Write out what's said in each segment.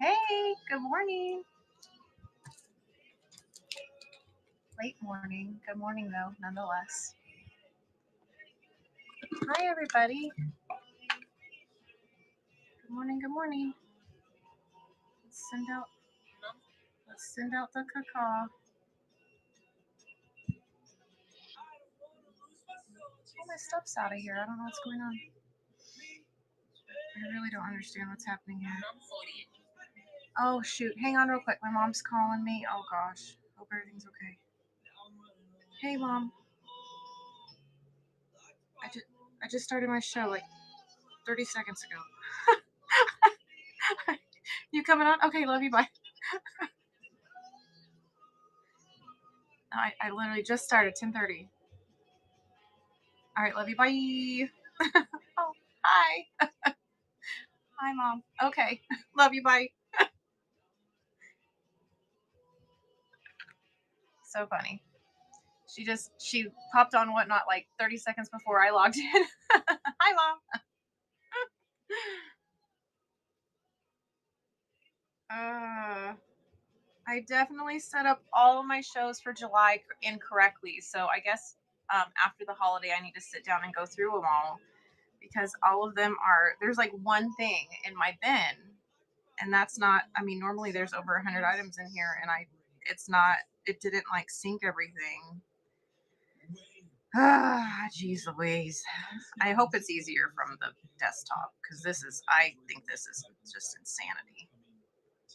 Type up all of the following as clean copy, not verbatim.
Hey, good morning. Late morning. Good morning, though, nonetheless. Hi, everybody. Good morning. Good morning. Let's send out the cacao. All my stuff's out of here. I don't know what's going on. I really don't understand what's happening here. Oh, shoot. Hang on real quick. My mom's calling me. Oh, gosh. Hope everything's okay. Hey, Mom. I just started my show like 30 seconds ago. You coming on? Okay, love you. Bye. I literally just started 10:30. All right, love you. Bye. Oh, hi. Hi, Mom. Okay. Love you. Bye. So funny. She popped on Whatnot like 30 seconds before I logged in. Hi, Mom. I definitely set up all of my shows for July incorrectly. So I guess after the holiday, I need to sit down and go through them all because all of them there's like one thing in my bin. And that's not, I mean, normally there's over 100 items in here and it didn't like sync everything. Geez Louise. I hope it's easier from the desktop because I think this is just insanity.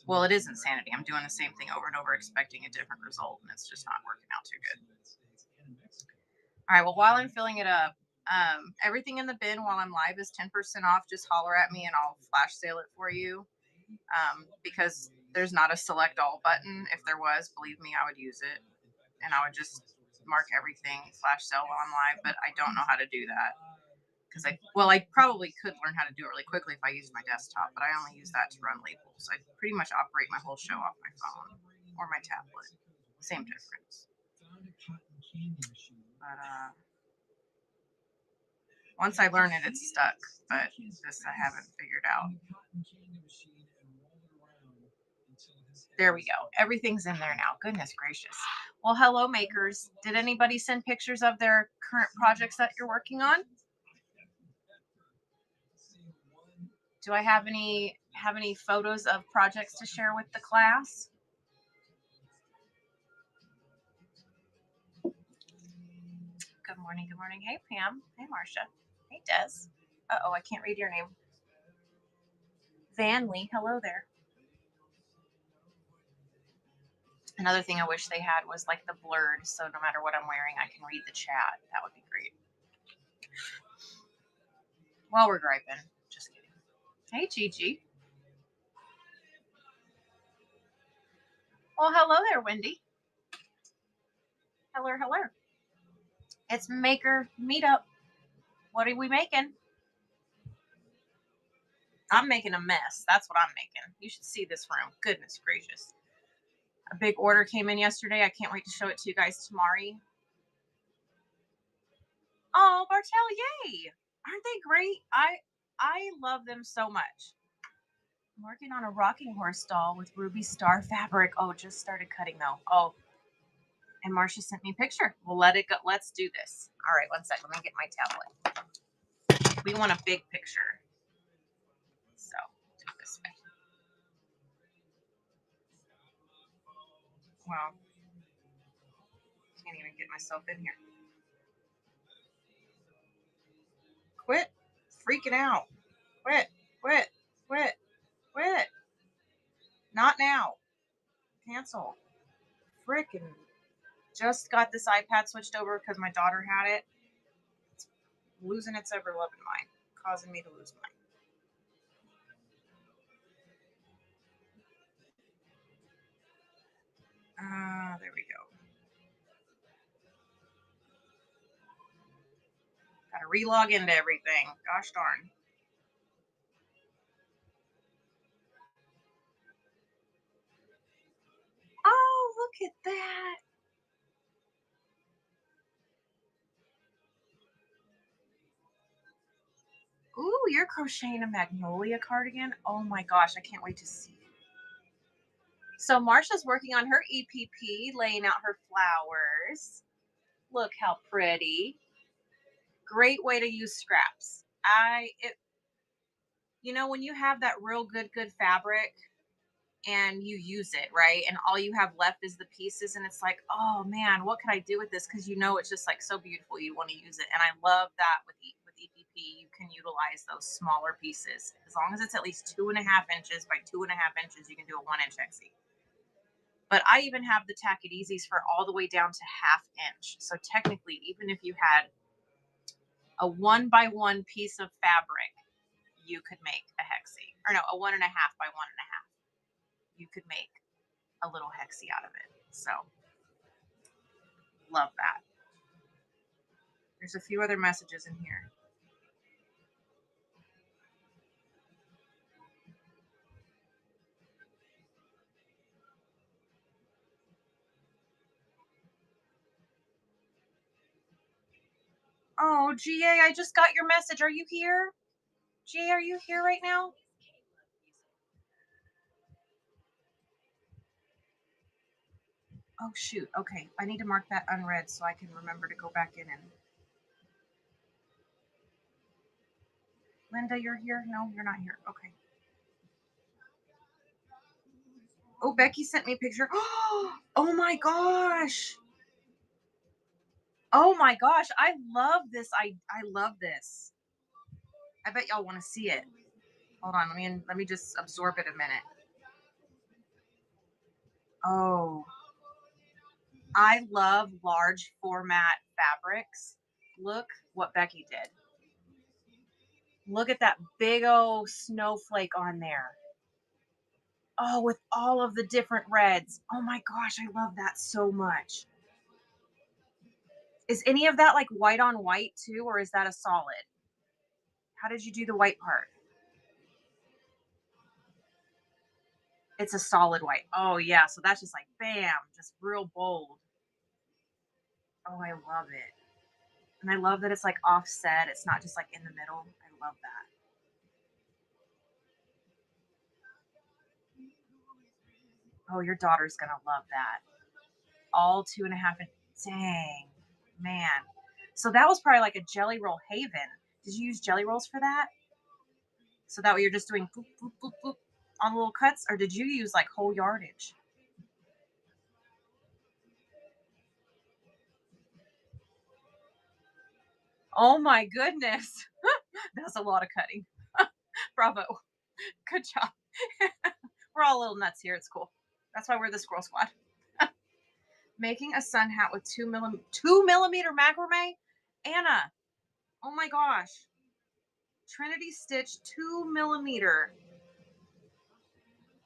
Well, it is insanity. I'm doing the same thing over and over, expecting a different result, and it's just not working out too good. All right, well, while I'm filling it up, everything in the bin while I'm live is 10% off. Just holler at me and I'll flash sale it for you. Because there's not a select all button. If there was, believe me, I would use it. And I would just mark everything flash sale while I'm live, but I don't know how to do that. Because I probably could learn how to do it really quickly if I used my desktop, but I only use that to run labels. I pretty much operate my whole show off my phone or my tablet. Same difference. But once I learn it, it's stuck. But this I haven't figured out. There we go. Everything's in there now. Goodness gracious. Well, hello, makers. Did anybody send pictures of their current projects that you're working on? Do I have any photos of projects to share with the class? Good morning. Good morning. Hey, Pam. Hey, Marcia. Hey, Des. Uh-oh, I can't read your name. Van Lee. Hello there. Another thing I wish they had was like the blurred, so no matter what I'm wearing, I can read the chat. That would be great. While we're griping. Just kidding. Hey, Gigi. Well, hello there, Wendy. Hello, hello. It's Maker Meetup. What are we making? I'm making a mess. That's what I'm making. You should see this room. Goodness gracious. A big order came in yesterday. I can't wait to show it to you guys tomorrow. Oh, Bartel, yay! Aren't they great? I love them so much. I'm working on a rocking horse doll with ruby star fabric. Oh, just started cutting though. Oh, and Marcia sent me a picture. We'll let it go. Let's do this. All right, one sec. Let me get my tablet. We want a big picture. So, do it this way. Wow. Can't even get myself in here. Quit freaking out. Quit. Not now. Cancel. Frickin'. Just got this iPad switched over because my daughter had it. It's losing its ever loving mind, causing me to lose mine. There we go. Gotta relog into everything. Gosh darn. Oh, look at that. Ooh, you're crocheting a magnolia cardigan? Oh my gosh, I can't wait to see it. So Marsha's working on her EPP, laying out her flowers. Look how pretty. Great way to use scraps. When you have that real good fabric and you use it, right? And all you have left is the pieces, and it's like, oh man, what could I do with this? Because it's just like so beautiful. You want to use it. And I love that with EPP, you can utilize those smaller pieces. As long as it's at least 2.5 inches by 2.5 inches, you can do a 1 inch Exie. But I even have the tack it easies for all the way down to 1/2 inch. So technically, even if you had a 1 by 1 piece of fabric, you could make a hexie. Or no, a 1.5 by 1.5. You could make a little hexie out of it. So love that. There's a few other messages in here. Oh, GA, I just got your message. Are you here? GA, are you here right now? Oh, shoot. Okay. I need to mark that unread so I can remember to go back in and. Linda, you're here? No, you're not here. Okay. Oh, Becky sent me a picture. Oh my gosh. Oh my gosh. I love this. I love this. I bet y'all want to see it. Hold on. Let me just absorb it a minute. Oh, I love large format fabrics. Look what Becky did. Look at that big old snowflake on there. Oh, with all of the different reds. Oh my gosh, I love that so much. Is any of that like white on white too, or is that a solid? How did you do the white part? It's a solid white. Oh yeah, so that's just like bam, just real bold. Oh, I love it. And I love that it's like offset. It's not just like in the middle. I love that. Oh, your daughter's gonna love that. All 2.5 inch. Dang, man. So that was probably like a jelly roll haven. Did you use jelly rolls for that? So that way you're just doing boop, boop, boop, boop on little cuts? Or did you use like whole yardage? Oh my goodness. That's a lot of cutting. Bravo. Good job. We're all a little nuts here. It's cool. That's why we're the squirrel squad. Making a sun hat with 2 millimeter macrame. Anna, oh my gosh. Trinity Stitch 2 millimeter.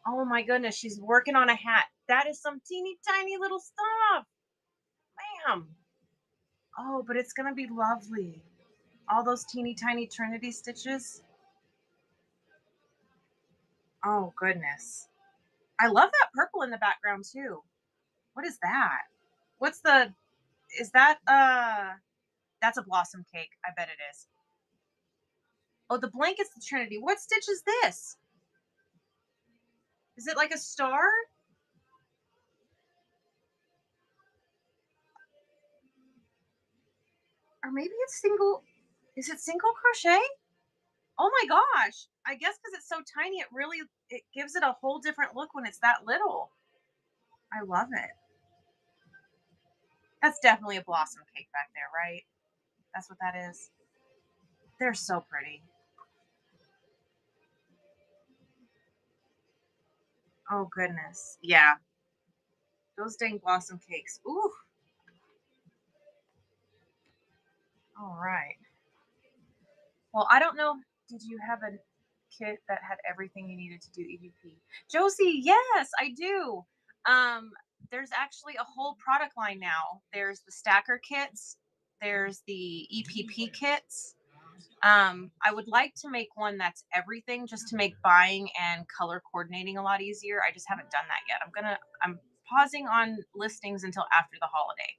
Oh my goodness, she's working on a hat. That is some teeny tiny little stuff. Bam. Oh, but it's gonna be lovely. All those teeny tiny Trinity stitches. Oh goodness. I love that purple in the background too. What is that? What's the is that that's a blossom cake. I bet it is. Oh, the blanket's the Trinity. What stitch is this? Is it like a star? Or maybe it's single. Is it single crochet? Oh my gosh. I guess because it's so tiny, it gives it a whole different look when it's that little. I love it. That's definitely a blossom cake back there, right? That's what that is. They're so pretty. Oh goodness. Yeah. Those dang blossom cakes. Ooh. All right. Well, I don't know. Did you have a kit that had everything you needed to do EVP? Josie, yes, I do. Um, there's actually a whole product line now. There's the stacker kits, there's the EPP kits. I would like to make one that's everything just to make buying and color coordinating a lot easier. I just haven't done that yet. I'm pausing on listings until after the holiday.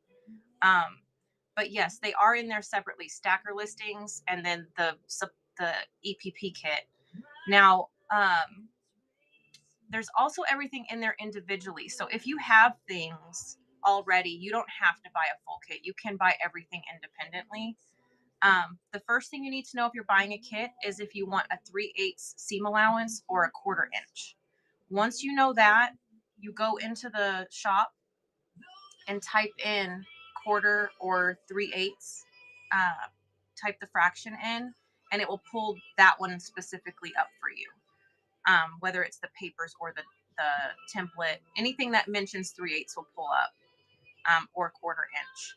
Um, but yes, they are in there separately, stacker listings and then the EPP kit. Now, There's also everything in there individually. So if you have things already, you don't have to buy a full kit. You can buy everything independently. The first thing you need to know if you're buying a kit is if you want a 3/8 seam allowance or a 1/4 inch. Once you know that, you go into the shop and type in quarter or 3/8. Uh, type the fraction in, and it will pull that one specifically up for you. Whether it's the papers or the template, anything that mentions 3/8 will pull up, or 1/4 inch.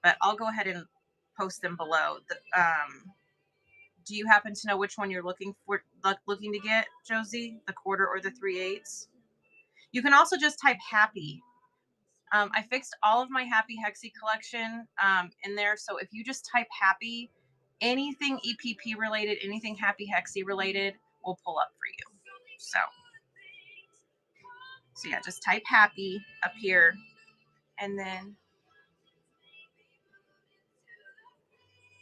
But I'll go ahead and post them below. Do you happen to know which one you're looking to get, Josie? The quarter or the 3/8? You can also just type happy. I fixed all of my happy hexy collection in there. So if you just type happy, anything EPP related, anything happy hexy related will pull up for you. So yeah, just type happy up here, and then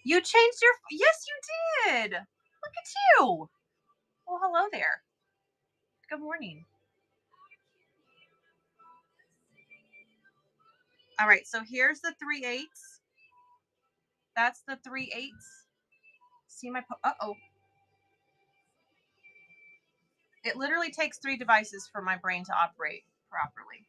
you changed your. Yes, you did. Look at you. Well, hello there. Good morning. All right, so here's the 3/8. That's the 3/8. See my. Uh-oh. It literally takes 3 devices for my brain to operate properly.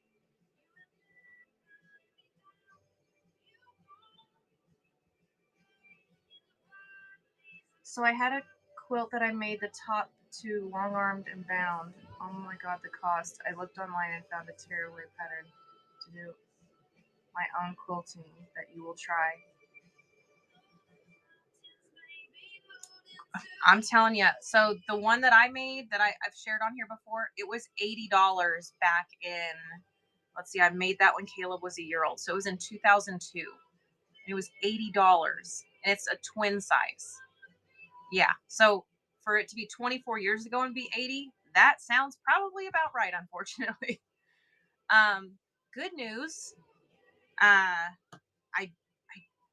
So I had a quilt that I made the top to long armed and bound. Oh my god, the cost. I looked online and found a tearaway pattern to do my own quilting that you will try. I'm telling you. So the one that I made that I've shared on here before, it was $80 back in, let's see, I made that when Caleb was a year old. So it was in 2002. And it was $80. And it's a twin size. Yeah. So for it to be 24 years ago and be 80, that sounds probably about right, unfortunately. Um, Good news. Uh, I,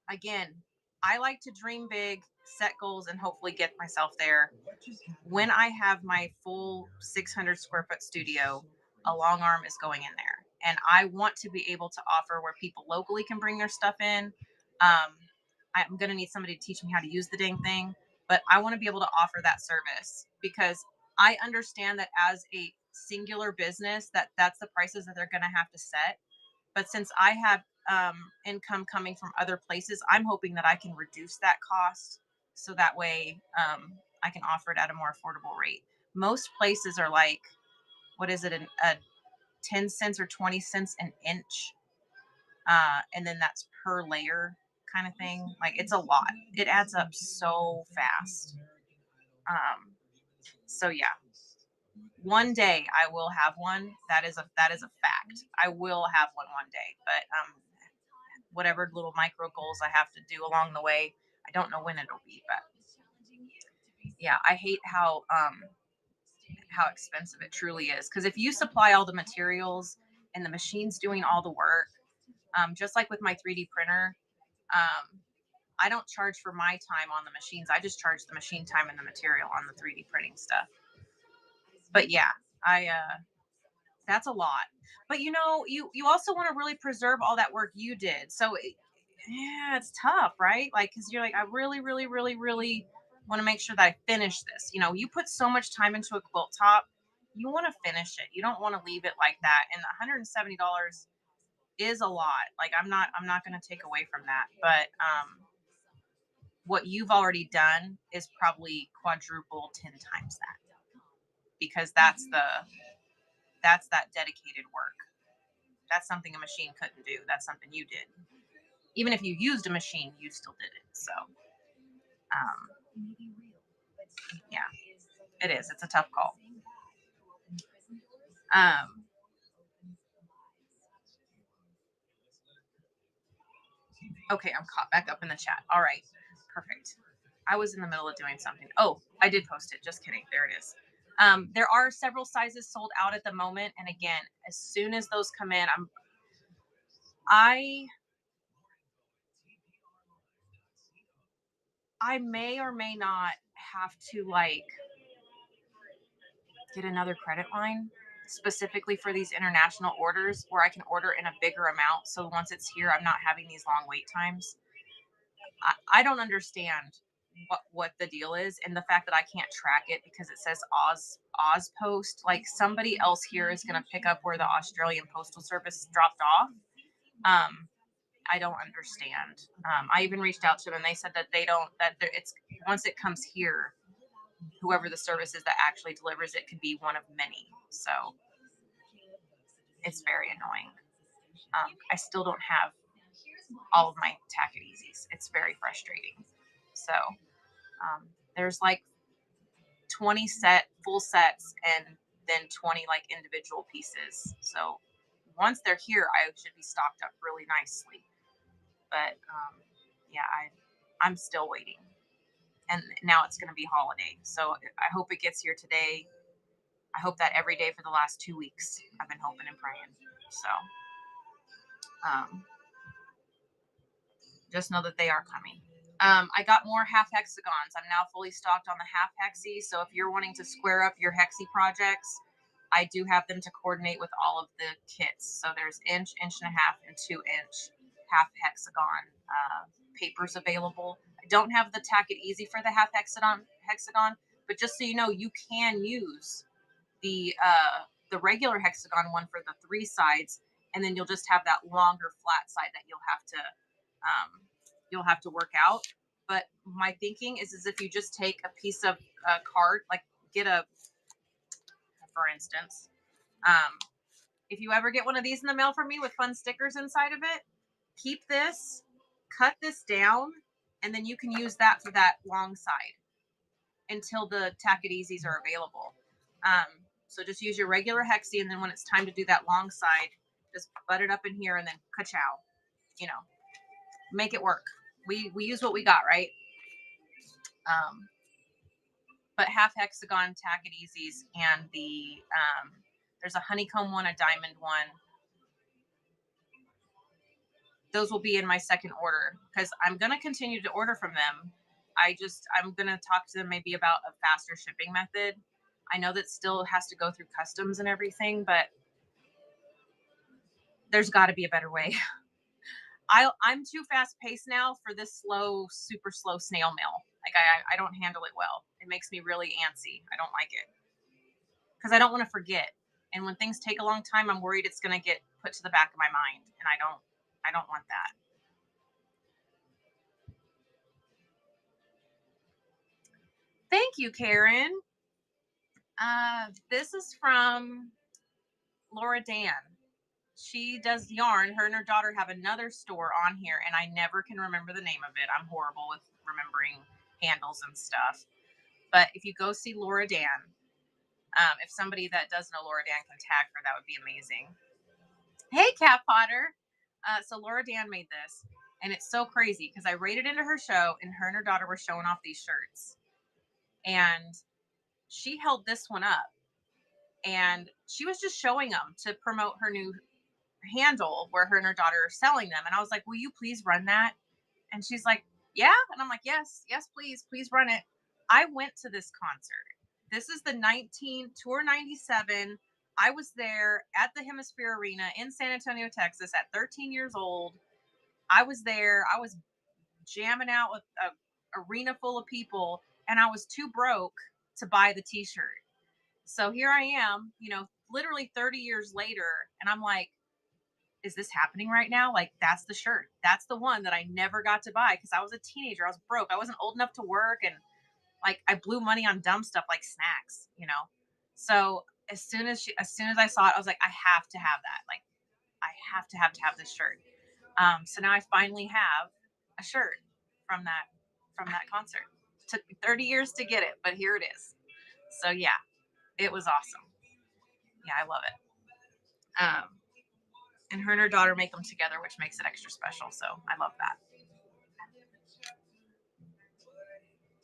again, I like to dream big, set goals, and hopefully get myself there. When I have my full 600 square foot studio, a long arm is going in there. And I want to be able to offer where people locally can bring their stuff in. I'm going to need somebody to teach me how to use the dang thing, but I want to be able to offer that service because I understand that as a singular business that's the prices that they're going to have to set. But since I have income coming from other places, I'm hoping that I can reduce that cost so that way I can offer it at a more affordable rate. Most places are like, what is it, a 10 cents or 20 cents an inch, and then that's per layer kind of thing. Like it's a lot. It adds up so fast. So yeah, one day I will have one. That is a fact. I will have one day, but whatever little micro goals I have to do along the way. I don't know when it'll be, but yeah, I hate how expensive it truly is. Because if you supply all the materials and the machine's doing all the work, just like with my 3D printer, um, I don't charge for my time on the machines. I just charge the machine time and the material on the 3D printing stuff. But yeah, I that's a lot. But you also want to really preserve all that work you did. So yeah, it's tough, right? Like, because you're like, I really, really, really, really want to make sure that I finish this. You put so much time into a quilt top, you want to finish it. You don't want to leave it like that. And $170 is a lot. Like, I'm not going to take away from that. But what you've already done is probably quadruple, 10 times that, because that's that dedicated work. That's something a machine couldn't do. That's something you did. Even if you used a machine, you still did it. So, yeah, it is. It's a tough call. Um, okay, I'm caught back up in the chat. All right, perfect. I was in the middle of doing something. Oh, I did post it. Just kidding. There it is. There are several sizes sold out at the moment, and again, as soon as those come in, I I may or may not have to like get another credit line specifically for these international orders where I can order in a bigger amount. So once it's here, I'm not having these long wait times. I don't understand what the deal is, and the fact that I can't track it because it says Oz Post. Like somebody else here is going to pick up where the Australian Postal Service dropped off. Um, I don't understand. I even reached out to them, and they said that they don't. It's once it comes here, whoever the service is that actually delivers it could be one of many. So it's very annoying. I still don't have all of my Tack It Easies. It's very frustrating. So there's like 20 full sets and then 20 like individual pieces. So once they're here, I should be stocked up really nicely. But yeah, I'm still waiting. And now it's going to be holiday. So I hope it gets here today. I hope that every day for the last 2 weeks, I've been hoping and praying. So just know that they are coming. I got more half hexagons. I'm now fully stocked on the half hexy. So if you're wanting to square up your hexy projects, I do have them to coordinate with all of the kits. So there's inch, inch and a half, and 2-inch half hexagon papers available. I don't have the Tack It Easy for the half hexagon, but just so you know, you can use the regular hexagon one for the 3 sides, and then you'll just have that longer flat side that you'll have to work out. But my thinking is if you just take a piece of card, like get a, for instance, if you ever get one of these in the mail from me with fun stickers inside of it, keep this, cut this down, and then you can use that for that long side until the Tack It Easies are available. So just use your regular hexie, and then when it's time to do that long side, just butt it up in here and then ka-chow. You know, make it work. We use what we got, right? But half hexagon Tack It Easies and there's a honeycomb one, a diamond one. Those will be in my second order because I'm going to continue to order from them. I'm going to talk to them maybe about a faster shipping method. I know that still has to go through customs and everything, but there's got to be a better way. I'm too fast paced now for this super slow snail mail. Like I don't handle it well. It makes me really antsy. I don't like it because I don't want to forget. And when things take a long time, I'm worried it's going to get put to the back of my mind, and I don't want that. Thank you, Karen. This is from Laura Dan. She does yarn. Her and her daughter have another store on here, and I never can remember the name of it. I'm horrible with remembering handles and stuff. But if you go see Laura Dan, if somebody that does know Laura Dan can tag her, that would be amazing. Hey, Cat Potter. So Laura Dan made this, and it's so crazy because I raided into her show, and her daughter were showing off these shirts. And she held this one up, and she was just showing them to promote her new handle where her and her daughter are selling them. And I was like, will you please run that? And she's like, yeah. And I'm like, yes, please run it. I went to this concert. This is the Tour 97. I was there at the Hemisphere Arena in San Antonio, Texas at 13 years old. I was there. I was jamming out with an arena full of people, and I was too broke to buy the t-shirt. So here I am, literally 30 years later, and I'm like, is this happening right now? Like, that's the shirt. That's the one that I never got to buy because I was a teenager. I was broke. I wasn't old enough to work, and like I blew money on dumb stuff like snacks. So as soon as I saw it, I was like, I have to have that. Like, I have to have this shirt. So now I finally have a shirt from that concert. It took me 30 years to get it, but here it is. So yeah, it was awesome. Yeah, I love it. And her and her daughter make them together, which makes it extra special. So I love that.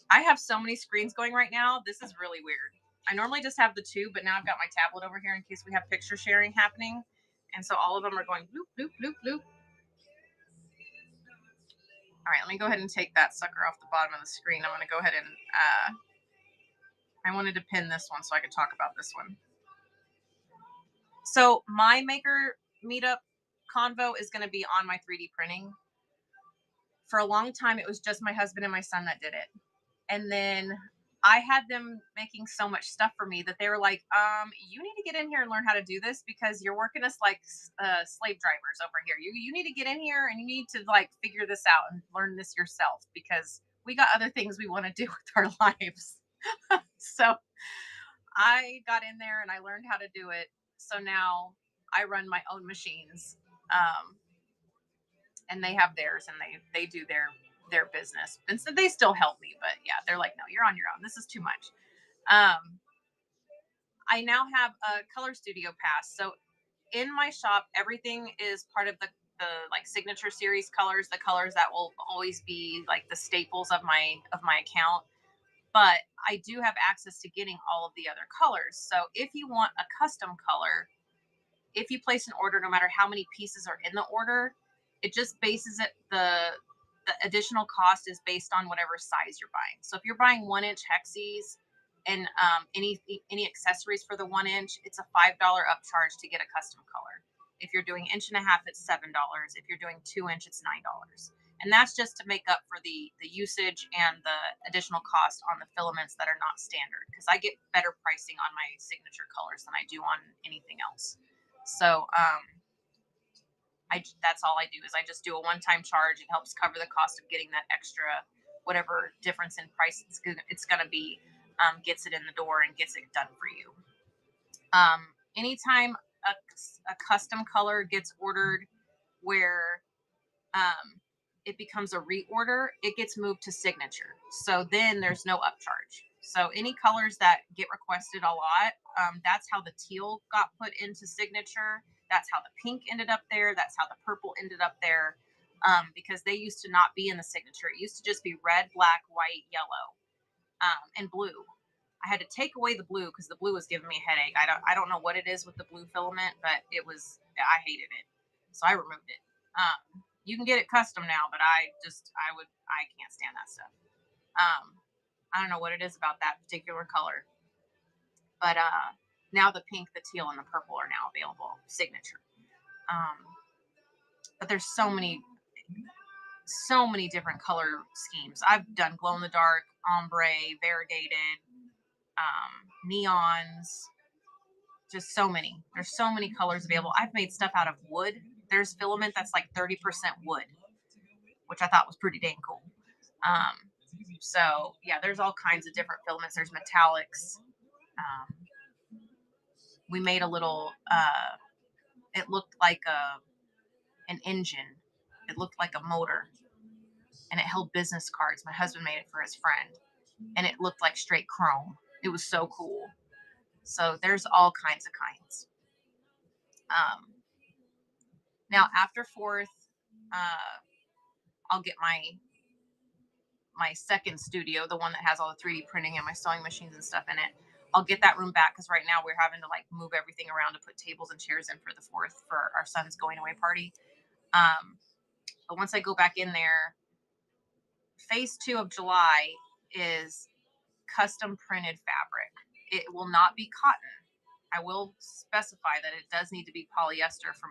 I have so many screens going right now. This is really weird. I normally just have the two, but now I've got my tablet over here in case we have picture sharing happening. And so all of them are going bloop, bloop, bloop, bloop. All right, let me go ahead and take that sucker off the bottom of the screen. I'm going to go ahead and, I wanted to pin this one so I could talk about this one. So my maker meetup convo is going to be on my 3D printing. For a long time, it was just my husband and my son that did it. And then I had them making so much stuff for me that they were like, you need to get in here and learn how to do this because you're working us like slave drivers over here. You need to get in here and you need to like figure this out and learn this yourself because we got other things we want to do with our lives. So I got in there and I learned how to do it. So now I run my own machines. And they have theirs and they do their business. And so they still help me, but yeah, they're like, no, you're on your own. This is too much. Um, I now have a color studio pass. So in my shop, everything is part of the like signature series colors, the colors that will always be like the staples of my account. But I do have access to getting all of the other colors. So if you want a custom color, if you place an order, no matter how many pieces are in the order, it just bases it the additional cost is based on whatever size you're buying. So if you're buying 1 inch hexes and any accessories for the 1 inch, it's a $5 upcharge to get a custom color. If you're doing 1.5 inch, it's $7. If you're doing 2 inch, it's $9. And that's just to make up for the usage and the additional cost on the filaments that are not standard. Because I get better pricing on my signature colors than I do on anything else. So that's all I do is I just do a one-time charge. It helps cover the cost of getting that extra whatever difference in price it's going to be. Gets it in the door and gets it done for you. Anytime a custom color gets ordered where it becomes a reorder, it gets moved to signature. So then there's no upcharge. So any colors that get requested a lot, that's how the teal got put into signature. That's how the pink ended up there. That's how the purple ended up there. Because they used to not be in the signature. It used to just be red, black, white, yellow, and blue. I had to take away the blue because the blue was giving me a headache. I don't know what it is with the blue filament, but I hated it, so I removed it. You can get it custom now, but I can't stand that stuff. Um, I don't know what it is about that particular color, but now the pink, the teal, and the purple are now available signature. Um, but there's so many different color schemes. I've done glow in the dark, ombre, variegated, neons, just so many. There's so many colors available. I've made stuff out of wood. There's filament that's like 30% wood, which I thought was pretty dang cool. So yeah, there's all kinds of different filaments. There's metallics. We made a little. It looked like an engine. It looked like a motor, and it held business cards. My husband made it for his friend, and it looked like straight chrome. It was so cool. So there's all kinds of kinds. Now after fourth, uh, I'll get my second studio, the one that has all the 3D printing and my sewing machines and stuff in it. I'll get that room back because right now we're having to like move everything around to put tables and chairs in for the fourth for our son's going away party. But once I go back in there, phase 2 of July is custom printed fabric. It will not be cotton. I will specify that it does need to be polyester for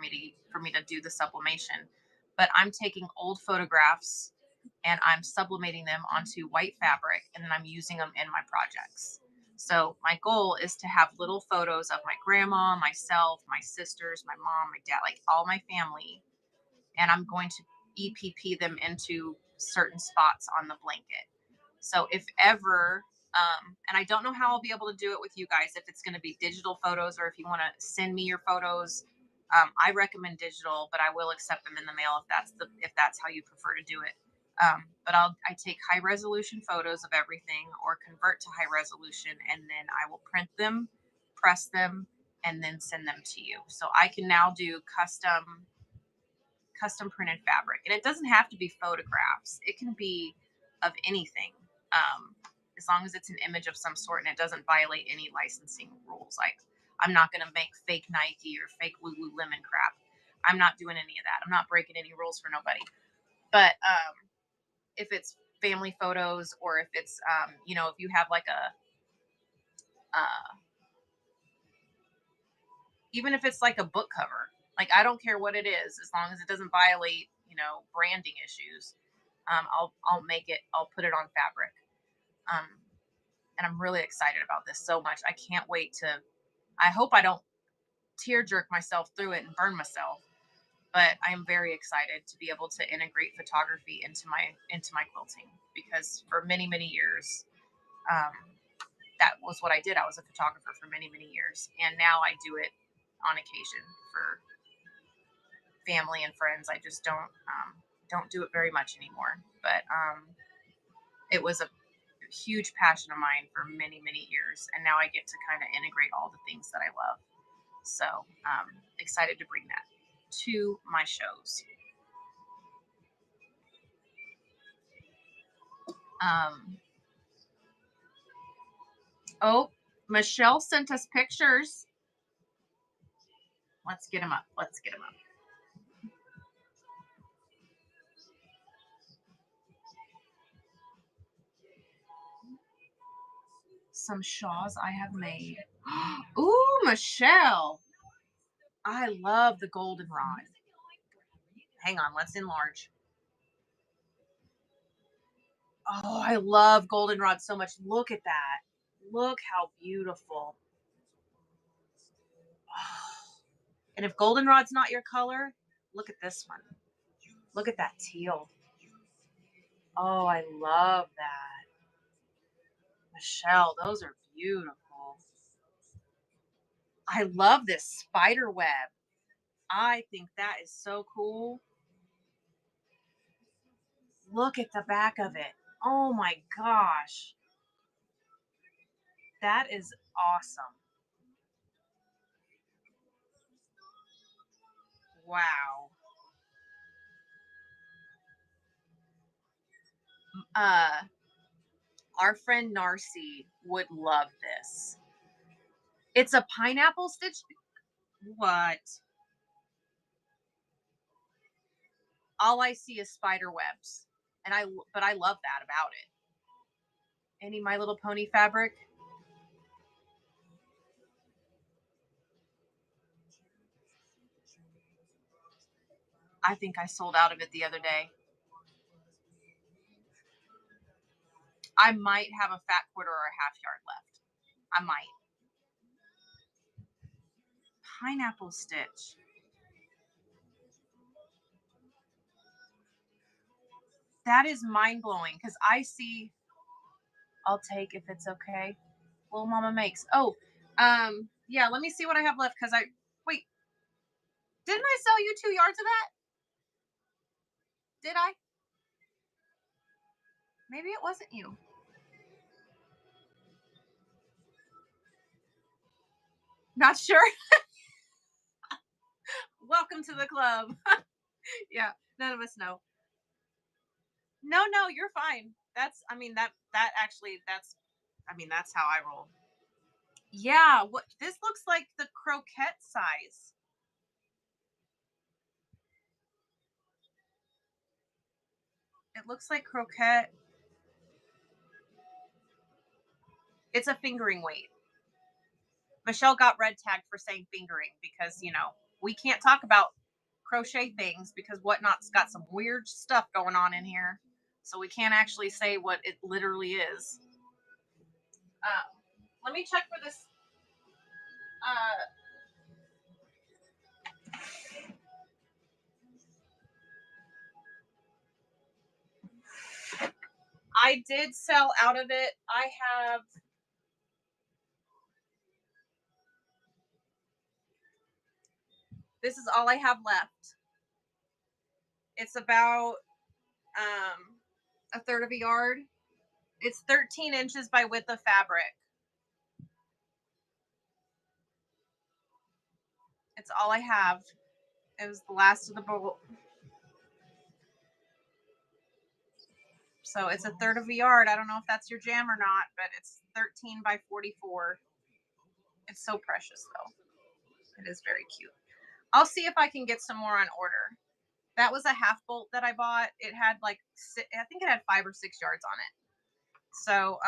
me to do the sublimation. But I'm taking old photographs and I'm sublimating them onto white fabric and then I'm using them in my projects. So my goal is to have little photos of my grandma, myself, my sisters, my mom, my dad, like all my family, and I'm going to EPP them into certain spots on the blanket. So if ever, and I don't know how I'll be able to do it with you guys, if it's going to be digital photos or if you want to send me your photos. I recommend digital, but I will accept them in the mail if that's how you prefer to do it. But I take high resolution photos of everything or convert to high resolution, and then I will print them, press them, and then send them to you. So I can now do custom printed fabric, and it doesn't have to be photographs. It can be of anything, as long as it's an image of some sort and it doesn't violate any licensing rules. Like I'm not going to make fake Nike or fake Lululemon crap. I'm not doing any of that. I'm not breaking any rules for nobody. But if it's family photos or if it's if you have like a even if it's like a book cover. Like I don't care what it is, as long as it doesn't violate, branding issues. I'll make it. I'll put it on fabric. Um, and I'm really excited about this so much. I can't wait to. I hope I don't tear jerk myself through it and burn myself. But I am very excited to be able to integrate photography into my quilting, because for many years, um, that was what I did. I was a photographer for many years, and now I do it on occasion for family and friends. I just don't do it very much anymore. But it was a huge passion of mine for many years, and now I get to kind of integrate all the things that I love. So excited to bring that to my shows. Um, oh, Michelle sent us pictures. Let's get them up. Let's get them up. Some shawls I have made. Ooh, Michelle. I love the goldenrod. Hang on, let's enlarge. Oh, I love goldenrod so much. Look at that. Look how beautiful. Oh. And if goldenrod's not your color, look at this one. Look at that teal. Oh, I love that. Michelle, those are beautiful. I love this spider web. I think that is so cool. Look at the back of it. Oh my gosh. That is awesome. Wow. Uh, our friend Narcy would love this. It's a pineapple stitch. What? All I see is spider webs, but I love that about it. Any My Little Pony fabric? I think I sold out of it the other day. I might have a fat quarter or a half yard left. I might. Pineapple stitch. That is mind blowing, because I see. I'll take if it's okay. Little Mama makes. Oh, yeah. Let me see what I have left, because I wait. Didn't I sell you 2 yards of that? Did I? Maybe it wasn't you. Not sure. Welcome to the club. Yeah, none of us know. No, no, you're fine. That's. I mean that actually. That's. I mean that's how I roll. Yeah. What this looks like the croquette size. It looks like croquette. It's a fingering weight. Michelle got red tagged for saying fingering, because we can't talk about crochet things because Whatnot's got some weird stuff going on in here, so we can't actually say what it literally is. Let me check for this. Uh, I did sell out of it. I have. This is all I have left. It's about a third of a yard. It's 13 inches by width of fabric. It's all I have. It was the last of the bowl. So it's a third of a yard. I don't know if that's your jam or not, but it's 13 by 44. It's so precious, though. It is very cute. I'll see if I can get some more on order. That was a half bolt that I bought. It had I think it had 5 or 6 yards on it. So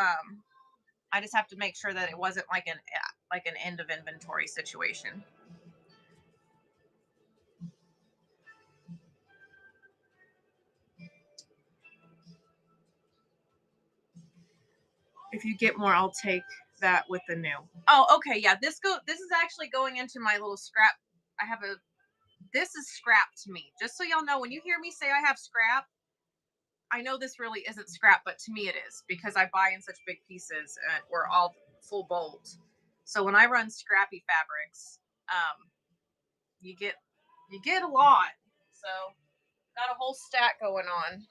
I just have to make sure that it wasn't like an end of inventory situation. If you get more, I'll take that with the new. Oh, okay. Yeah, this is actually going into my little scrap. I have a This is scrap to me. Just so y'all know, when you hear me say I have scrap, I know this really isn't scrap, but to me it is because I buy in such big pieces or all full bolt. So when I run scrappy fabrics, um, you get a lot. So got a whole stack going on.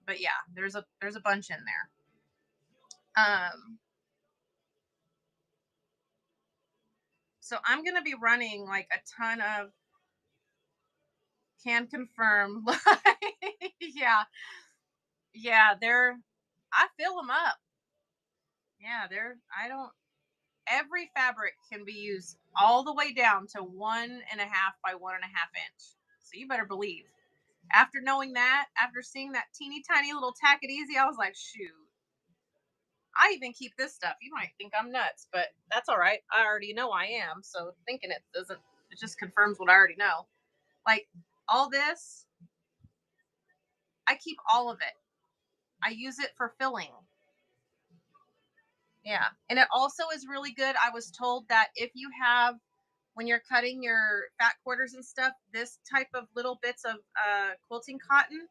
But yeah, there's a bunch in there. So I'm gonna be running like a ton of can confirm. Yeah, yeah, I fill them up. Yeah, I don't, every fabric can be used all the way down to 1.5 by 1.5 inch. So you better believe. After knowing that, after seeing that teeny tiny little tack it easy, I was like, shoot. I even keep this stuff. You might think I'm nuts, but that's all right. I already know I am. So thinking it doesn't, it just confirms what I already know. Like all this, I keep all of it. I use it for filling. Yeah. And it also is really good. I was told that if you have, when you're cutting your fat quarters and stuff, this type of little bits of quilting cotton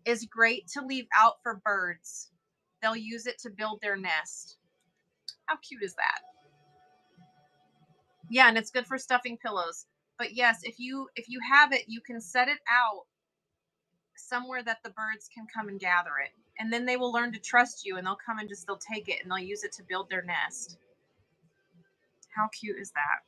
is great to leave out for birds. They'll use it to build their nest. How cute is that? Yeah, and it's good for stuffing pillows. But yes, if you have it, you can set it out somewhere that the birds can come and gather it. And then they will learn to trust you and they'll come and they'll take it and they'll use it to build their nest. How cute is that?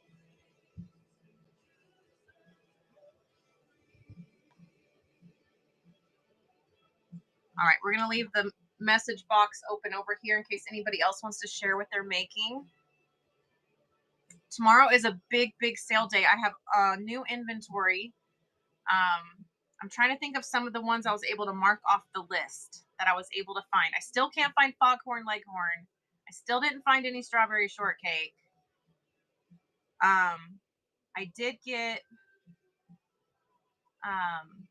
All right, we're going to leave the message box open over here in case anybody else wants to share what they're making. Tomorrow is a big sale day. I have new inventory. I'm trying to think of some of the ones I was able to mark off the list that I was able to find. I still can't find foghorn leghorn. I still didn't find any strawberry shortcake. I did get um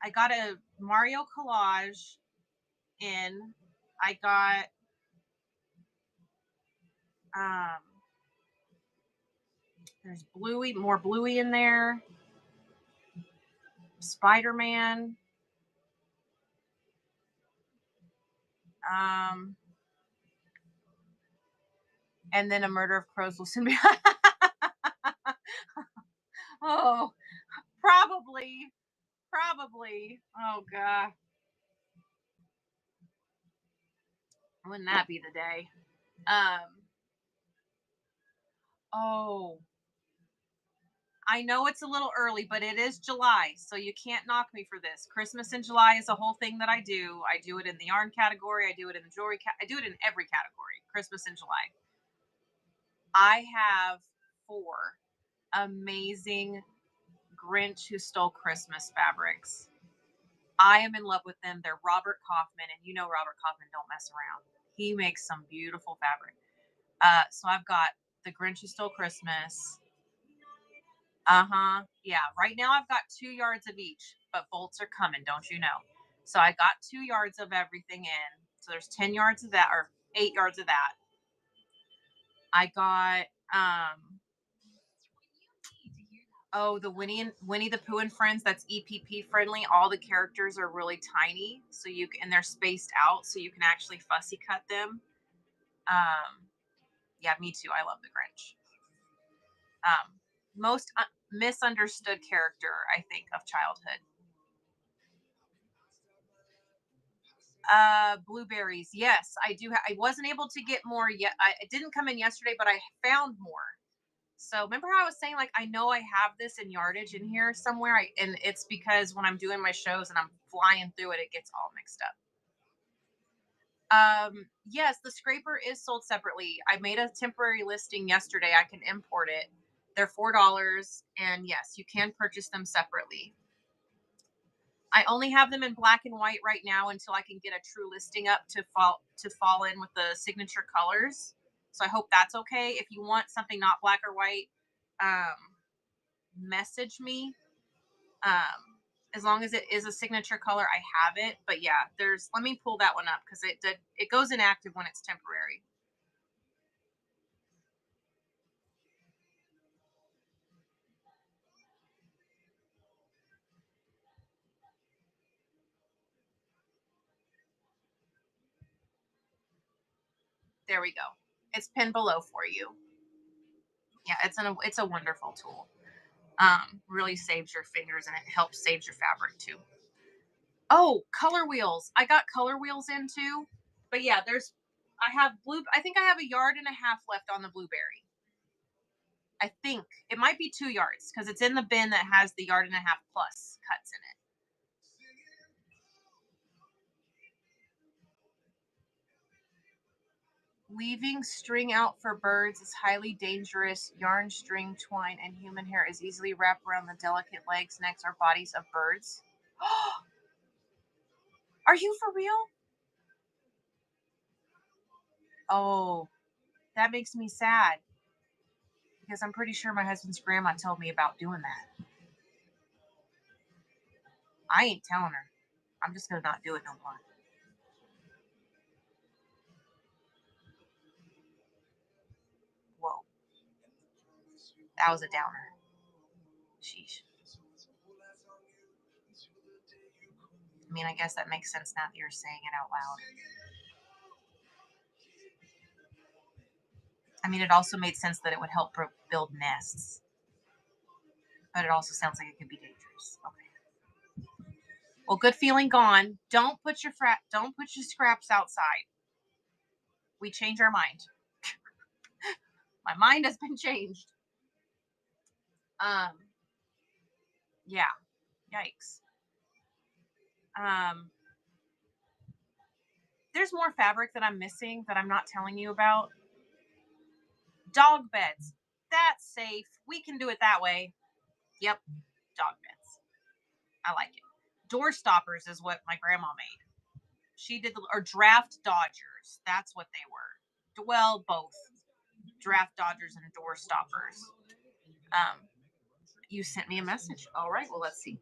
I got a Mario collage in. I got um there's Bluey, more Bluey in there. Spider-Man. Um and then A Murder of Crows will soon be. Oh, probably. Probably. Oh god. Wouldn't that be the day? Um oh, I know it's a little early, but it is July, so you can't knock me for this. Christmas in July is a whole thing that I do. I do it in the yarn category. I do it in the jewelry. I do it in every category. Christmas in July. I have 4 amazing Grinch Who Stole Christmas fabrics. I am in love with them. They're Robert Kaufman, and you know Robert Kaufman don't mess around. He makes some beautiful fabric. So I've got the Grinch Who Stole Christmas. Uh-huh. Yeah. Right now I've got 2 yards of each, but bolts are coming, don't you know? So I got 2 yards of everything in. So there's 10 yards of that or 8 yards of that. I got oh, the Winnie the Pooh and Friends, that's EPP friendly. All the characters are really tiny, so and they're spaced out so you can actually fussy cut them. Yeah, me too. I love the Grinch. Most misunderstood character, I think, of childhood. Blueberries. Yes, I do. I wasn't able to get more yet. It didn't come in yesterday, but I found more. So remember how I was saying, like, I know I have this in yardage in here somewhere, and it's because when I'm doing my shows and I'm flying through it, it gets all mixed up. Yes, the scraper is sold separately. I made a temporary listing yesterday. I can import it. They're $4, and yes, you can purchase them separately. I only have them in black and white right now until I can get a true listing up to fall in with the signature colors. So I hope that's okay. If you want something not black or white, message me. Um, As long as it is a signature color, I have it. But yeah, let me pull that one up because it goes inactive when it's temporary. There we go. It's pinned below for you. Yeah, it's a wonderful tool. Really saves your fingers and it helps saves your fabric too. Oh, color wheels. I got color wheels in too. But yeah, I think I have a yard and a half left on the blueberry. I think it might be 2 yards because it's in the bin that has the yard and a half plus cuts in it. Weaving string out for birds is highly dangerous. Yarn, string, twine, and human hair is easily wrapped around the delicate legs, necks, or bodies of birds. Are you for real? Oh, that makes me sad because I'm pretty sure my husband's grandma told me about doing that. I ain't telling her. I'm just gonna not do it no more. Whoa, that was a downer. Sheesh. I mean, I guess that makes sense now that you're saying it out loud. I mean, it also made sense that it would help build nests, but it also sounds like it could be dangerous. Okay. Well, good feeling gone. Don't put your scraps outside. We change our mind. My mind has been changed. Um, yeah. Yikes. Um, there's more fabric that I'm missing that I'm not telling you about. Dog beds. That's safe. We can do it that way. Yep. Dog beds. I like it. Door stoppers is what my grandma made. She did or draft dodgers. That's what they were. Well, both draft dodgers and door stoppers. Um, you sent me a message. All right. Well, let's see.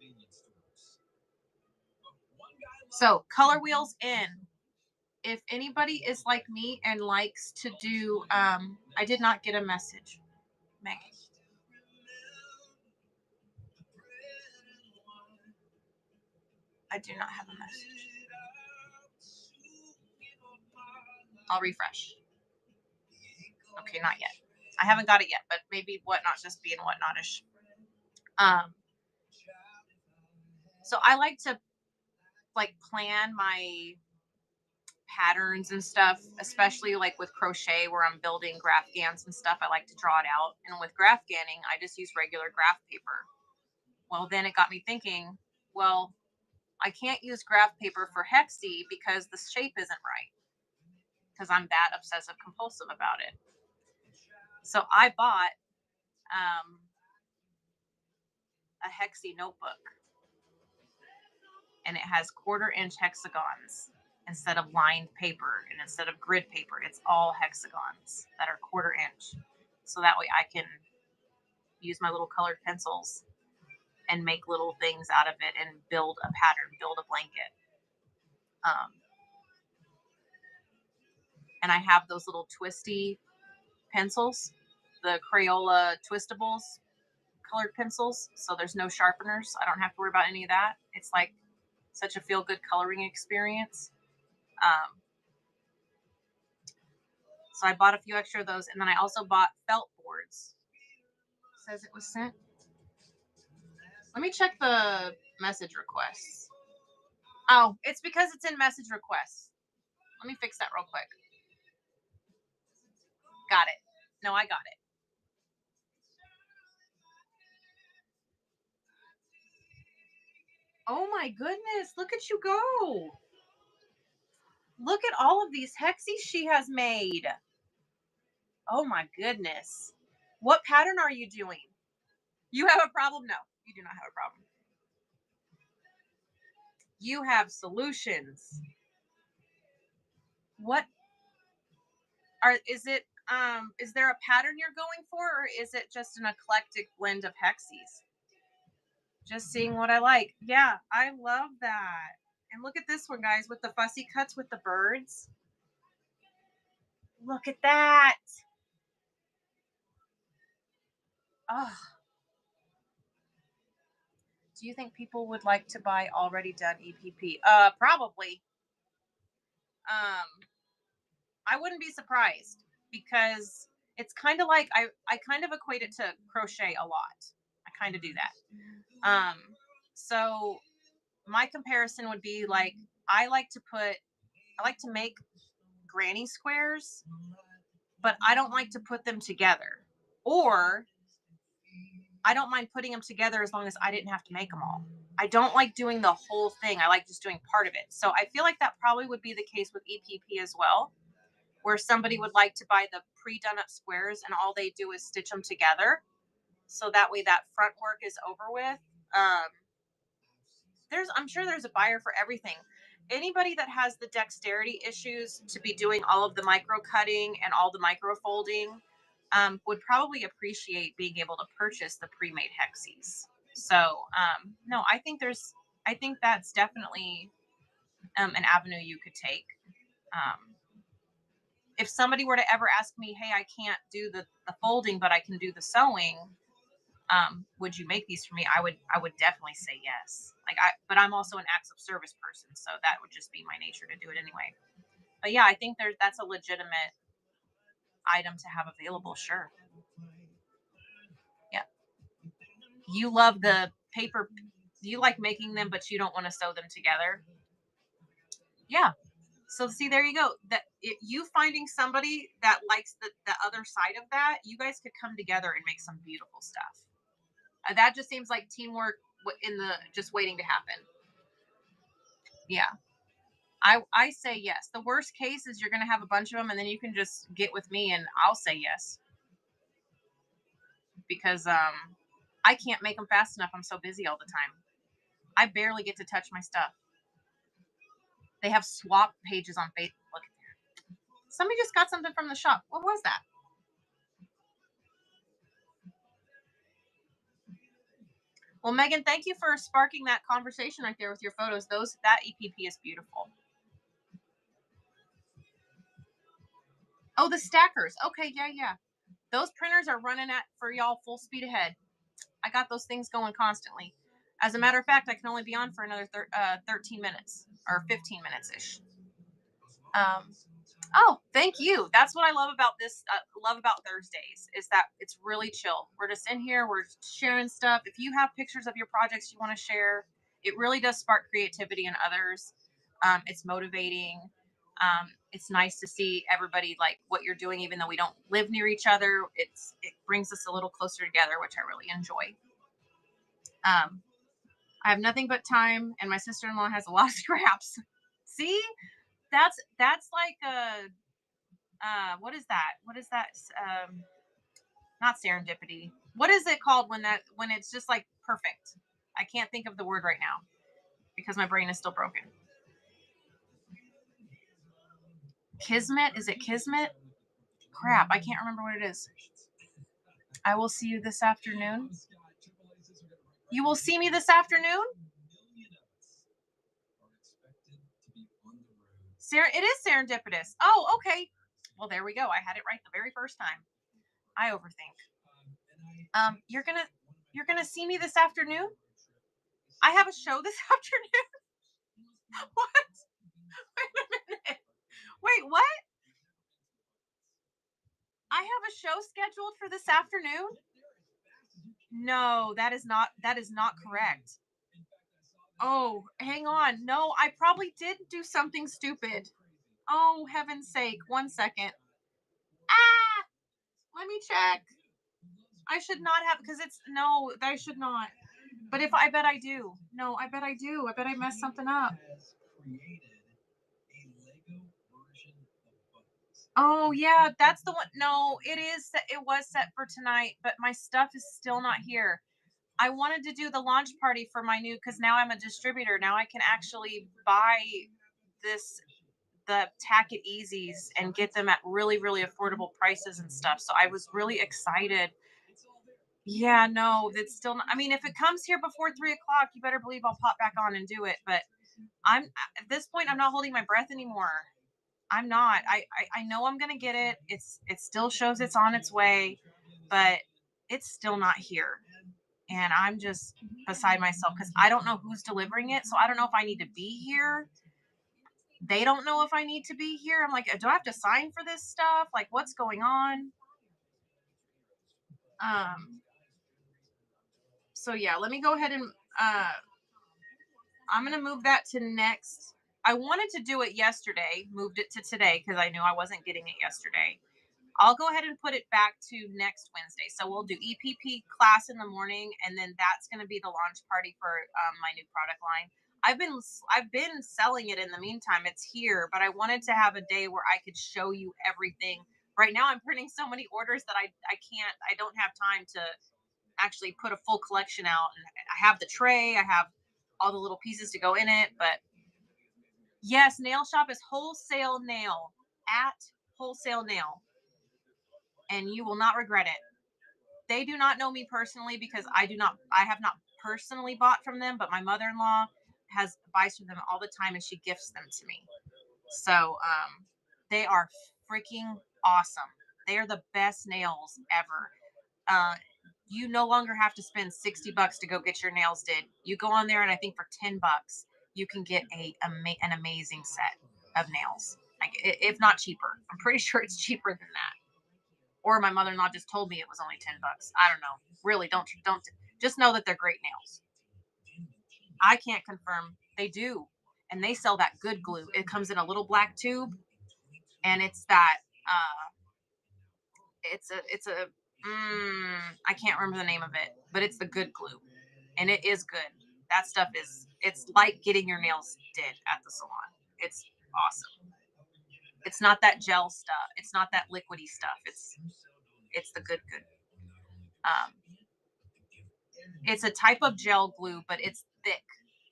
So color wheels in. If anybody is like me and likes to do, I did not get a message, Megan. I do not have a message. I'll refresh. Okay, not yet. I haven't got it yet, but maybe whatnot just being whatnotish. Um, so I like to plan my patterns and stuff, especially like with crochet where I'm building graph gans and stuff. I like to draw it out. And with graph ganning, I just use regular graph paper. Well, then it got me thinking, well, I can't use graph paper for hexie because the shape isn't right. Because I'm that obsessive compulsive about it. So I bought a hexie notebook. And it has 1/4 inch hexagons instead of lined paper, and instead of grid paper, it's all hexagons that are 1/4 inch. So that way I can use my little colored pencils and make little things out of it and build a pattern, build a blanket. Um, and I have those little twisty pencils, the Crayola twistables colored pencils. So there's no sharpeners. I don't have to worry about any of that. It's like such a feel good coloring experience. So I bought a few extra of those, and then I also bought felt boards. It says it was sent. Let me check the message requests. Oh, it's because it's in message requests. Let me fix that real quick. Got it. No, I got it. Oh my goodness, look at you go. Look at all of these hexies she has made. Oh my goodness. What pattern are you doing? You have a problem? No, you do not have a problem. You have solutions. What is there a pattern you're going for, or is it just an eclectic blend of hexies? Just seeing what I like. Yeah, I love that. And look at this one, guys, with the fussy cuts with the birds. Look at that. Oh, do you think people would like to buy already done EPP? Probably. Um, I wouldn't be surprised because it's kind of like I kind of equate it to crochet a lot. I kind of do that. So my comparison would be like I like to put I like to make granny squares, but I don't like to put them together. Or I don't mind putting them together as long as I didn't have to make them all. I don't like doing the whole thing. I like just doing part of it. So I feel like that probably would be the case with EPP as well, where somebody would like to buy the pre-done up squares and all they do is stitch them together. So that way that front work is over with. Um, I'm sure there's a buyer for everything. Anybody that has the dexterity issues to be doing all of the micro cutting and all the micro folding would probably appreciate being able to purchase the pre-made hexies. So no, I think that's definitely an avenue you could take. Um, if somebody were to ever ask me, hey, I can't do the folding, but I can do the sewing, would you make these for me? I would definitely say yes. But I'm also an acts of service person, so that would just be my nature to do it anyway. But yeah, I think that's a legitimate item to have available. Sure. Yeah. You love the paper. You like making them, but you don't want to sew them together. Yeah. So see, there you go. You finding somebody that likes the other side of that, you guys could come together and make some beautiful stuff. That just seems like teamwork in the just waiting to happen. Yeah. I say yes. The worst case is you're going to have a bunch of them and then you can just get with me and I'll say yes because I can't make them fast enough. I'm so busy all the time. I barely get to touch my stuff. They have swap pages on Facebook. Look at that. Somebody just got something from the shop. What was that? Well, Megan, thank you for sparking that conversation right there with your photos. That EPP is beautiful. Oh, the stackers. Okay, yeah, yeah. Those printers are running at for y'all full speed ahead. I got those things going constantly. As a matter of fact, I can only be on for another 13 minutes or 15 minutes ish. Um, oh, thank you. That's what I love about this. Love about Thursdays is that it's really chill. We're just in here. We're sharing stuff. If you have pictures of your projects you want to share, it really does spark creativity in others. It's motivating. It's nice to see everybody like what you're doing, even though we don't live near each other. It brings us a little closer together, which I really enjoy. Um, I have nothing but time, and my sister-in-law has a lot of scraps. See, that's like a what is that? What is that? Not serendipity. What is it called when it's just like perfect? I can't think of the word right now because my brain is still broken. Kismet? Is it kismet? Crap, I can't remember what it is. I will see you this afternoon. You will see me this afternoon? It is serendipitous. Oh, okay. Well, there we go. I had it right the very first time. I overthink. You're gonna see me this afternoon? I have a show this afternoon. What? Wait a minute. Wait, what? I have a show scheduled for this afternoon? No, that is not correct. Oh, hang on. No, I probably did do something stupid. Oh, heaven's sake. 1 second. Ah, let me check. I should not have because it's no, I should not. But if I bet I do. No, I bet I do. I bet I messed something up. Oh yeah, that's the one. No, it is. It was set for tonight, but my stuff is still not here. I wanted to do the launch party for my new because now I'm a distributor. Now I can actually buy this the Tack It Easies and get them at really really affordable prices and stuff. So I was really excited. Yeah, no, that's still not, I mean, if it comes here before 3 o'clock, you better believe I'll pop back on and do it. But at this point, I'm not holding my breath anymore. I'm not. I know I'm gonna get it. It still shows it's on its way, but it's still not here. And I'm just beside myself because I don't know who's delivering it. So I don't know if I need to be here. They don't know if I need to be here. I'm like, do I have to sign for this stuff? Like, what's going on? Um, so yeah, let me go ahead and uh I'm gonna move that to next. I wanted to do it yesterday, moved it to today because I knew I wasn't getting it yesterday. I'll go ahead and put it back to next Wednesday. So we'll do EPP class in the morning, and then that's going to be the launch party for my new product line. I've been selling it in the meantime. It's here, but I wanted to have a day where I could show you everything. Right now, I'm printing so many orders that I don't have time to actually put a full collection out. And I have the tray, I have all the little pieces to go in it. But yes, nail shop is wholesale nail at wholesale nail, and you will not regret it. They do not know me personally because I have not personally bought from them, but my mother-in-law has buys from them all the time and she gifts them to me. So they are freaking awesome. They are the best nails ever. Uh you no longer have to spend $60 to go get your nails did. You go on there and I think for $10 you can get an amazing set of nails. Like if not cheaper. I'm pretty sure it's cheaper than that, or my mother-in-law just told me it was only $10. I don't know. Really, don't just know that they're great nails. I can't confirm they do, and they sell that good glue. It comes in a little black tube, and it's that. It's a. I can't remember the name of it, but it's the good glue, and it is good. That stuff is. It's like getting your nails did at the salon. It's awesome. It's not that gel stuff. It's not that liquidy stuff. It's the good. Um, It's a type of gel glue, but it's thick.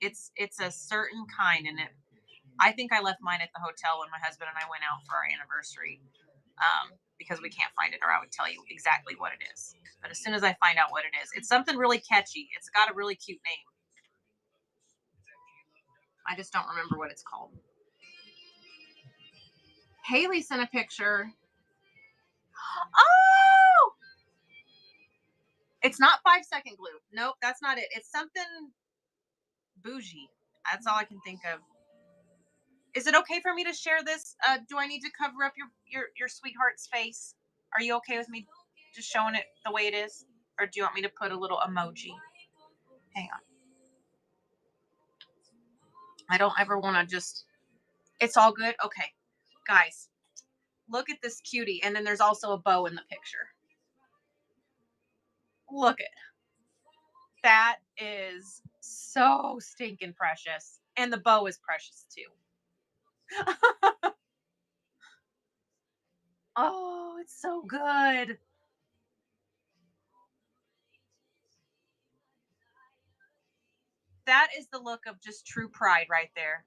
It's a certain kind, and it. I think I left mine at the hotel when my husband and I went out for our anniversary, because we can't find it, or I would tell you exactly what it is. But as soon as I find out what it is, it's something really catchy. It's got a really cute name. I just don't remember what it's called. Haley sent a picture. Oh, it's not 5 second glue. Nope, that's not it. It's something bougie. That's all I can think of. Is it okay for me to share this? Do I need to cover up your sweetheart's face? Are you okay with me just showing it the way it is, or do you want me to put a little emoji? Hang on. I don't ever want to just. It's all good. Okay, guys, look at this cutie, and then there's also a bow in the picture. Look at that is so stinking precious, and the bow is precious too. Oh, it's so good. That is the look of just true pride right there.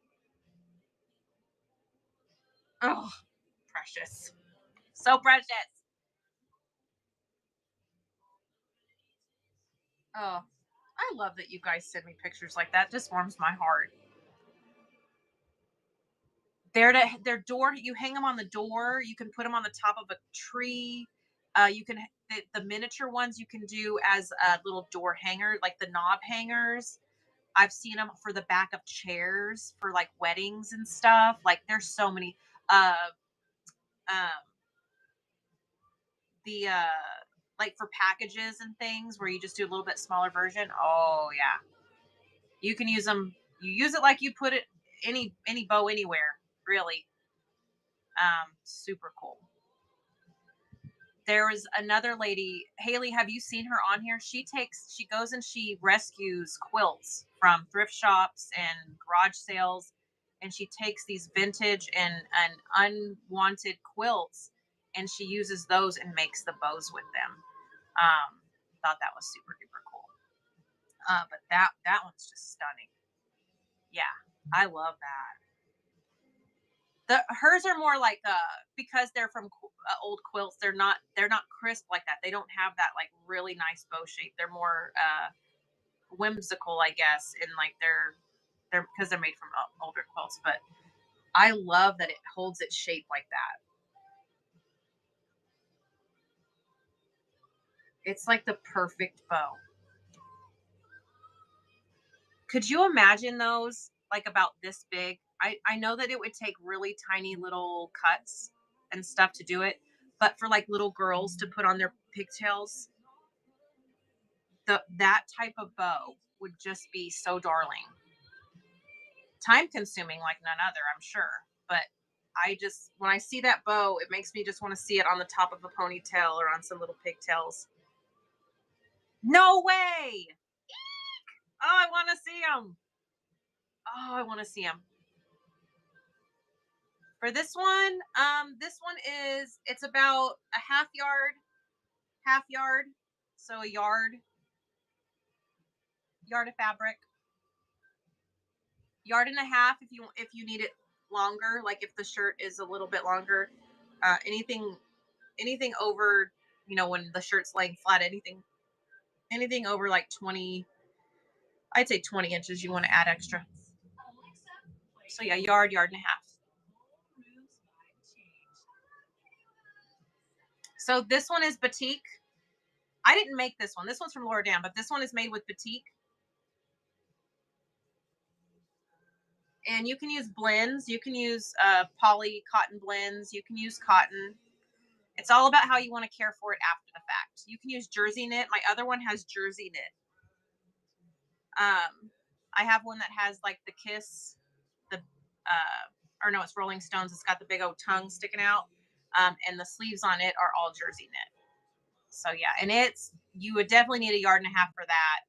Oh, precious. So precious. Oh, I love that you guys send me pictures like that. Just warms my heart. Their door. You hang them on the door. You can put them on the top of a tree. You can the miniature ones you can do as a little door hanger, like the knob hangers. I've seen them for the back of chairs for like weddings and stuff. Like there's so many. Uh, um, the like for packages and things where you just do a little bit smaller version. Oh yeah, you can use them. You use it like you put it any bow anywhere, really. Super cool. There was another lady, Haley. Have you seen her on here? She goes and she rescues quilts from thrift shops and garage sales, and she takes these vintage and unwanted quilts, and she uses those and makes the bows with them. Thought that was super duper cool. But that one's just stunning. Yeah, I love that. Hers are more like because they're from old quilts. They're not crisp like that. They don't have that like really nice bow shape. They're more whimsical, I guess, in like they're because they're made from older quilts. But I love that it holds its shape like that. It's like the perfect bow. Could you imagine those like about this big? I know that it would take really tiny little cuts and stuff to do it, but for like little girls to put on their pigtails, that type of bow would just be so darling. Time consuming like none other, I'm sure. But I just when I see that bow, it makes me just want to see it on the top of a ponytail or on some little pigtails. No way! Oh, I want to see them. Oh, I want to see them. For this one is it's about a half yard, so a yard of fabric, yard and a half if you need it longer, like if the shirt is a little bit longer. Anything over, when the shirt's laying flat, anything over like 20, I'd say 20 inches, you want to add extra. So yeah, yard and a half. So this one is batik. I didn't make this one. This one's from Laura Dan, but this one is made with batik. And you can use blends. You can use poly cotton blends. You can use cotton. It's all about how you want to care for it after the fact. You can use jersey knit. My other one has jersey knit. I have one that has like the Kiss, or no, it's Rolling Stones. It's got the big old tongue sticking out, and the sleeves on it are all jersey knit. So yeah, and you would definitely need a yard and a half for that.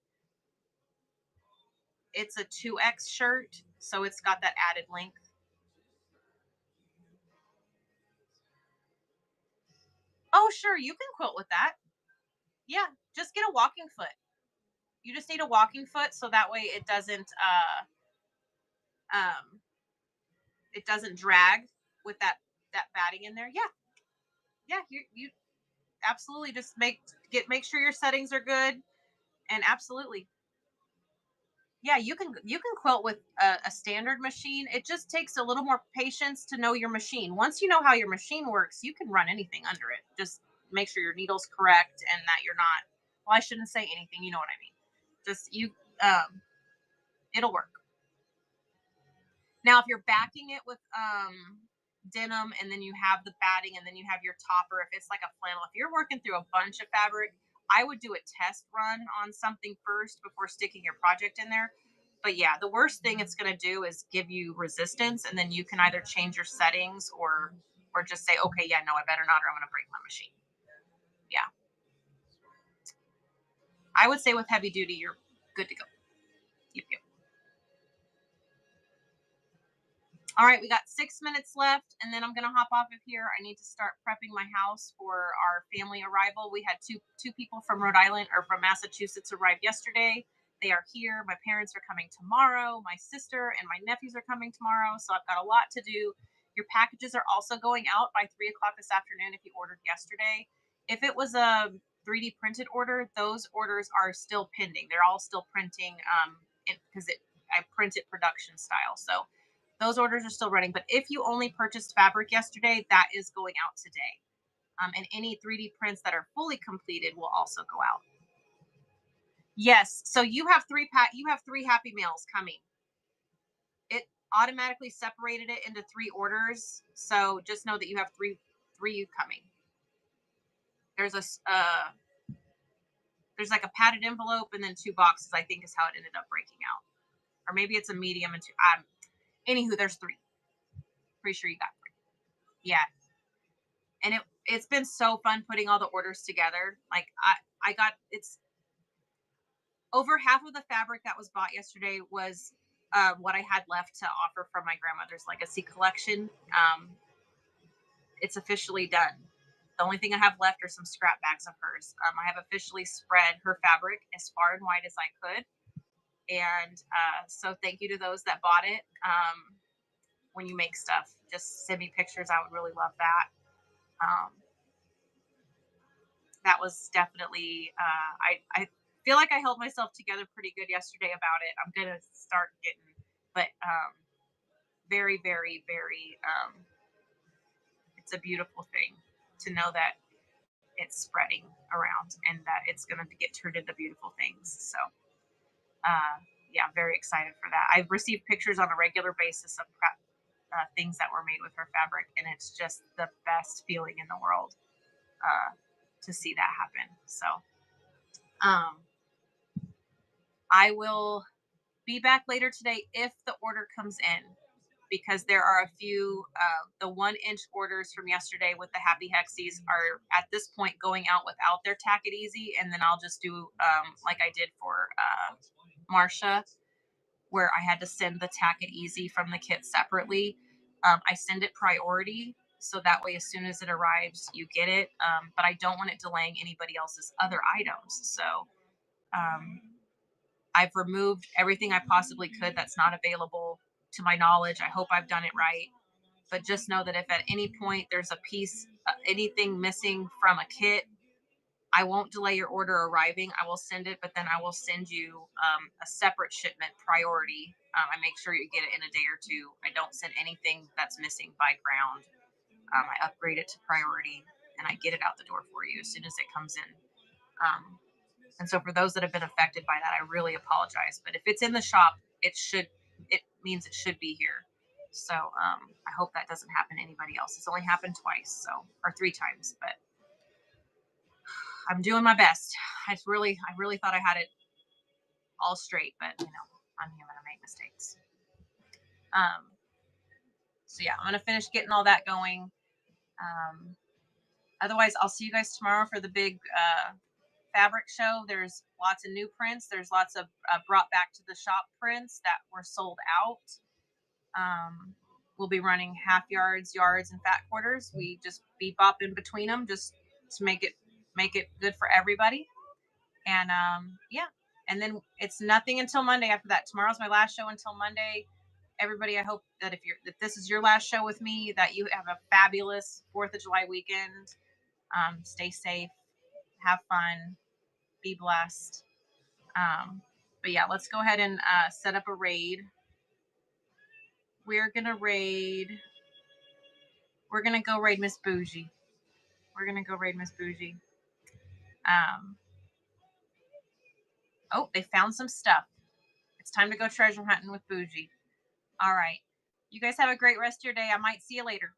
It's a 2X shirt, so it's got that added length. Oh, sure, you can quilt with that. Yeah, just get a walking foot. You just need a walking foot so that way um it doesn't drag with that batting in there. Yeah. Yeah, you absolutely just make sure your settings are good, and absolutely. Yeah, you can quilt with a standard machine. It just takes a little more patience to know your machine. Once you know how your machine works, you can run anything under it. Just make sure your needle's correct and that you're not, well, I shouldn't say anything, you know what I mean. Just um it'll work. Now, if you're backing it with denim and then you have the batting and then you have your topper, if it's like a flannel, if you're working through a bunch of fabric, I would do a test run on something first before sticking your project in there. But yeah, the worst thing it's going to do is give you resistance, and then you can either change your settings or just say, okay, yeah, no, I better not, or I'm going to break my machine. Yeah, I would say with heavy duty, you're good to go. Yep, yep. All right, we got 6 minutes left, and then I'm gonna hop off of here. I need to start prepping my house for our family arrival. We had two people from Rhode Island or from Massachusetts arrive yesterday. They are here. My parents are coming tomorrow. My sister and my nephews are coming tomorrow. So I've got a lot to do. Your packages are also going out by 3 o'clock this afternoon if you ordered yesterday. If it was a 3D printed order, those orders are still pending. They're all still printing because I print it production style. So those orders are still running. But if you only purchased fabric yesterday, that is going out today. And any 3D prints that are fully completed will also go out. Yes. So you have three Happy Meals coming. It automatically separated it into three orders. So just know that you have three coming. There's there's like a padded envelope and then two boxes, I think is how it ended up breaking out. Or maybe it's a medium and two. Anywho, there's three. Pretty sure you got three. Yeah. And it's been so fun putting all the orders together. Like I got it's over half of the fabric that was bought yesterday was what I had left to offer from my grandmother's legacy collection. It's officially done. The only thing I have left are some scrap bags of hers. I have officially spread her fabric as far and wide as I could, and so thank you to those that bought it. when you make stuff. Just send me pictures. I would really love that. Um, that was definitely I feel like I held myself together pretty good yesterday about it. I'm gonna start getting, but very very very it's a beautiful thing to know that it's spreading around and that it's gonna get turned into beautiful things. So uh, yeah, I'm very excited for that. I've received pictures on a regular basis of things that were made with her fabric, and it's just the best feeling in the world uh, to see that happen. So um, I will be back later today if the order comes in, because there are a few the 1 inch orders from yesterday with the happy hexies are at this point going out without their tack it easy, and then I'll just do like I did for Marsha, where I had to send the tack it easy from the kit separately. I send it priority so that way as soon as it arrives you get it, but I don't want it delaying anybody else's other items. So um, I've removed everything I possibly could that's not available to my knowledge. I hope I've done it right. But just know that if at any point there's a piece, anything missing from a kit, I won't delay your order arriving. I will send it, but then I will send you a separate shipment priority. I make sure you get it in a day or two. I don't send anything that's missing by ground. I upgrade it to priority and I get it out the door for you as soon as it comes in. Um, and so for those that have been affected by that, I really apologize. But if it's in the shop, it means it should be here. So I hope that doesn't happen to anybody else. It's only happened twice, so or 3 times, but I'm doing my best. I really thought I had it all straight, but I'm human. I make mistakes. Um, so yeah, I'm gonna finish getting all that going. Um, Otherwise, I'll see you guys tomorrow for the big fabric show. There's lots of new prints. There's lots of brought back to the shop prints that were sold out. Um, we'll be running half yards, yards, and fat quarters. We just bebop in between them just to make it good for everybody. And yeah, and then it's nothing until Monday after that. Tomorrow's my last show until Monday. Everybody, I hope that if this is your last show with me, that you have a fabulous 4th of July weekend. Stay safe, have fun, be blessed. But yeah, let's go ahead and set up a raid. We're gonna raid. We're gonna go raid Miss Bougie. We're gonna go raid Miss Bougie. Um, oh, they found some stuff. It's time to go treasure hunting with Bougie. All right. You guys have a great rest of your day. I might see you later.